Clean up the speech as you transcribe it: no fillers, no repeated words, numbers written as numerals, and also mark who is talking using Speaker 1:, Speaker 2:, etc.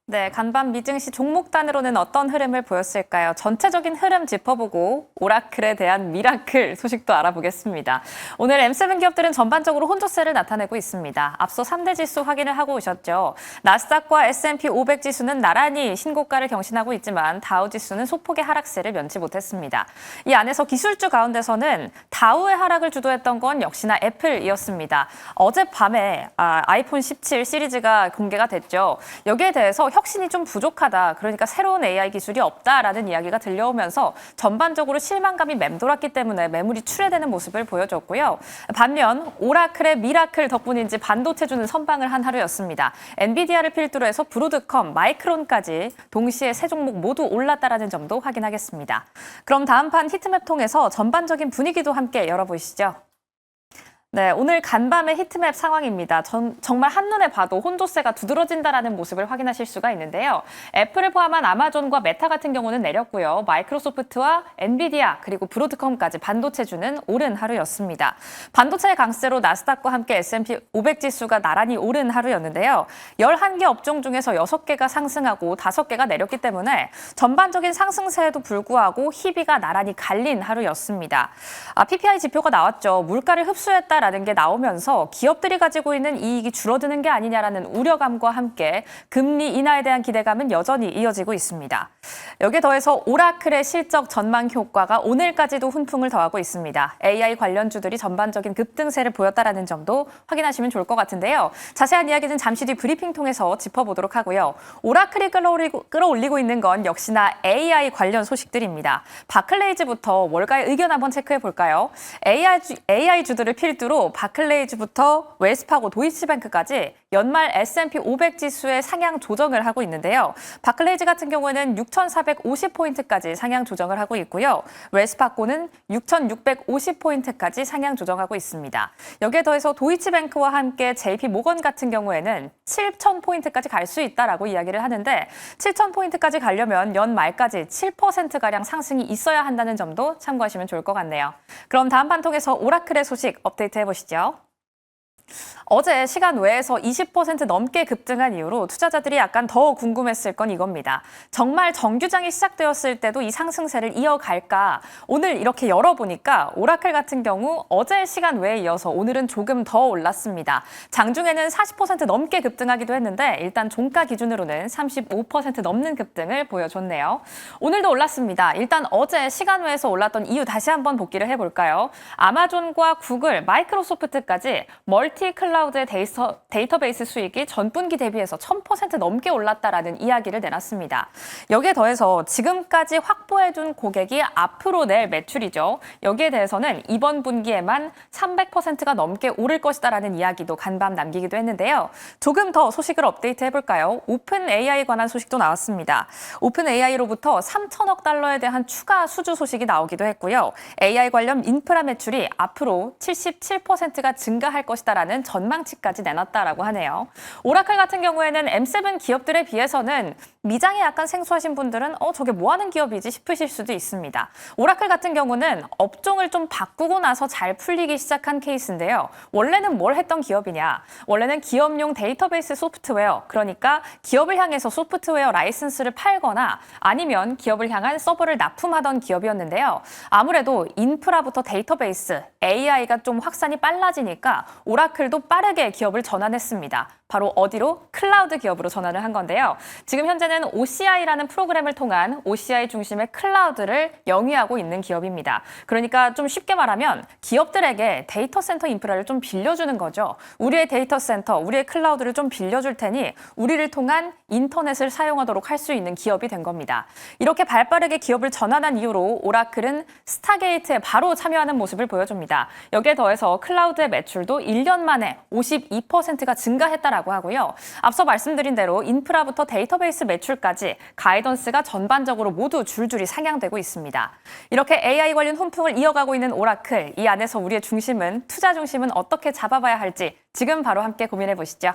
Speaker 1: 네, 간밤 미증시 종목 단으로는 어떤 흐름을 보였을까요? 전체적인 흐름 짚어보고 오라클에 대한 미라클 소식도 알아보겠습니다. 오늘 M7 기업들은 전반적으로 혼조세를 나타내고 있습니다. 앞서 3대 지수 확인을 하고 오셨죠. 나스닥과 S&P 500 지수는 나란히 신고가를 경신하고 있지만 다우 지수는 소폭의 하락세를 면치 못했습니다. 이 안에서 기술주 가운데서는 다우의 하락을 주도했던 건 역시나 애플이었습니다. 어젯밤에 아이폰 17 시리즈가 공개가 됐죠. 여기에 대해서 혁신이 좀 부족하다. 그러니까 새로운 AI 기술이 없다라는 이야기가 들려오면서 전반적으로 실망감이 맴돌았기 때문에 매물이 출회되는 모습을 보여줬고요. 반면 오라클의 미라클 덕분인지 반도체주는 선방을 한 하루였습니다. 엔비디아를 필두로 해서 브로드컴, 마이크론까지 동시에 세 종목 모두 올랐다라는 점도 확인하겠습니다. 그럼 다음 판 히트맵 통해서 전반적인 분위기도 함께 열어보시죠. 네, 오늘 간밤의 히트맵 상황입니다. 정말 한눈에 봐도 혼조세가 두드러진다라는 모습을 확인하실 수가 있는데요. 애플을 포함한 아마존과 메타 같은 경우는 내렸고요. 마이크로소프트와 엔비디아 그리고 브로드컴까지 반도체주는 오른 하루였습니다. 반도체의 강세로 나스닥과 함께 S&P 500 지수가 나란히 오른 하루였는데요. 11개 업종 중에서 6개가 상승하고 5개가 내렸기 때문에 전반적인 상승세에도 불구하고 희비가 나란히 갈린 하루였습니다. PPI 지표가 나왔죠. 물가를 흡수했다 라는 게 나오면서 기업들이 가지고 있는 이익이 줄어드는 게 아니냐라는 우려감과 함께 금리 인하에 대한 기대감은 여전히 이어지고 있습니다. 여기에 더해서 오라클의 실적 전망 효과가 오늘까지도 훈풍을 더하고 있습니다. AI 관련주들이 전반적인 급등세를 보였다라는 점도 확인하시면 좋을 것 같은데요. 자세한 이야기는 잠시 뒤 브리핑 통해서 짚어보도록 하고요. 오라클이 끌어올리고 있는 건 역시나 AI 관련 소식들입니다. 바클레이즈부터 월가의 의견 한번 체크해 볼까요? AI 주들을 필두로 바클레이즈부터 웰스파고 도이치뱅크까지 연말 S&P 500 지수의 상향 조정을 하고 있는데요. 바클레이즈 같은 경우에는 6,450포인트까지 상향 조정을 하고 있고요. 웰스파고는 6,650포인트까지 상향 조정하고 있습니다. 여기에 더해서 도이치뱅크와 함께 JP 모건 같은 경우에는 7,000포인트까지 갈 수 있다라고 이야기를 하는데 7,000포인트까지 가려면 연말까지 7%가량 상승이 있어야 한다는 점도 참고하시면 좋을 것 같네요. 그럼 다음 판 통해서 오라클의 소식 업데이트 해보시죠. 어제 시간 외에서 20% 넘게 급등한 이후로 투자자들이 약간 더 궁금했을 건 이겁니다. 정말 정규장이 시작되었을 때도 이 상승세를 이어갈까? 오늘 이렇게 열어보니까 오라클 같은 경우 어제 시간 외에 이어서 오늘은 조금 더 올랐습니다. 장중에는 40% 넘게 급등하기도 했는데 일단 종가 기준으로는 35% 넘는 급등을 보여줬네요. 오늘도 올랐습니다. 일단 어제 시간 외에서 올랐던 이유 다시 한번 복기를 해볼까요? 아마존과 구글, 마이크로소프트까지 멀티 클라우드의 데이터베이스 수익이 전분기 대비해서 1000% 넘게 올랐다라는 이야기를 내놨습니다. 여기에 더해서 지금까지 확보해둔 고객이 앞으로 낼 매출이죠. 여기에 대해서는 이번 분기에만 300%가 넘게 오를 것이다라는 이야기도 간밤 남기기도 했는데요. 조금 더 소식을 업데이트 해볼까요? 오픈 AI 관한 소식도 나왔습니다. 오픈 AI로부터 3천억 달러에 대한 추가 수주 소식이 나오기도 했고요. AI 관련 인프라 매출이 앞으로 77%가 증가할 것이다라는 전망치까지 내놨다라고 하네요. 오라클 같은 경우에는 M7 기업들에 비해서는 미장이 약간 생소하신 분들은 저게 뭐 하는 기업이지 싶으실 수도 있습니다. 오라클 같은 경우는 업종을 좀 바꾸고 나서 잘 풀리기 시작한 케이스인데요. 원래는 뭘 했던 기업이냐? 원래는 기업용 데이터베이스 소프트웨어, 그러니까 기업을 향해서 소프트웨어 라이선스를 팔거나 아니면 기업을 향한 서버를 납품하던 기업이었는데요. 아무래도 인프라부터 데이터베이스, AI가 좀 확산이 빨라지니까 오라클도 빠르게 기업을 전환했습니다. 바로 어디로? 클라우드 기업으로 전환을 한 건데요. 지금 현재는 OCI라는 프로그램을 통한 OCI 중심의 클라우드를 영위하고 있는 기업입니다. 그러니까 좀 쉽게 말하면 기업들에게 데이터 센터 인프라를 좀 빌려주는 거죠. 우리의 데이터 센터, 우리의 클라우드를 좀 빌려줄 테니 우리를 통한 인터넷을 사용하도록 할 수 있는 기업이 된 겁니다. 이렇게 발빠르게 기업을 전환한 이후로 오라클은 스타게이트에 바로 참여하는 모습을 보여줍니다. 여기에 더해서 클라우드의 매출도 1년 만에 52%가 증가했다라고 하고요. 앞서 말씀드린 대로 인프라부터 데이터베이스 매출까지 가이던스가 전반적으로 모두 줄줄이 상향되고 있습니다. 이렇게 AI 관련 훈풍을 이어가고 있는 오라클, 이 안에서 우리의 중심은, 투자 중심은 어떻게 잡아봐야 할지 지금 바로 함께 고민해 보시죠.